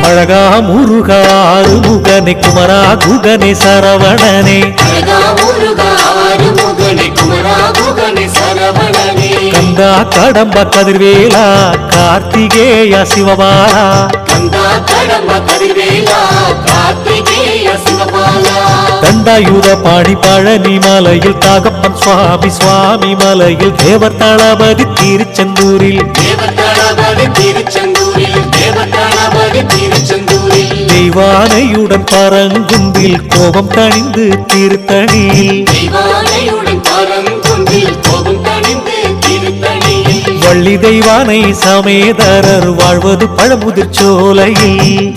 அழகா முருகா ஆறுமுகனே குமரா குகனே சரவணனே கந்தா கடம்ப கதிர்வேலா கார்த்திகேய சிவபாலா தண்டாயுத பாடி பழனி மலையில் தாகப்பன் சுவாமி சுவாமி மலையில் தேவர் தளபதி திருச்செந்தூரில் தெய்வானையுடன் பரங்குன்றில் கோபம் தணிந்து திருத்தணியில் வள்ளி தெய்வானை சமேதரர் வாழ்வது பழமுதிர் சோலையில்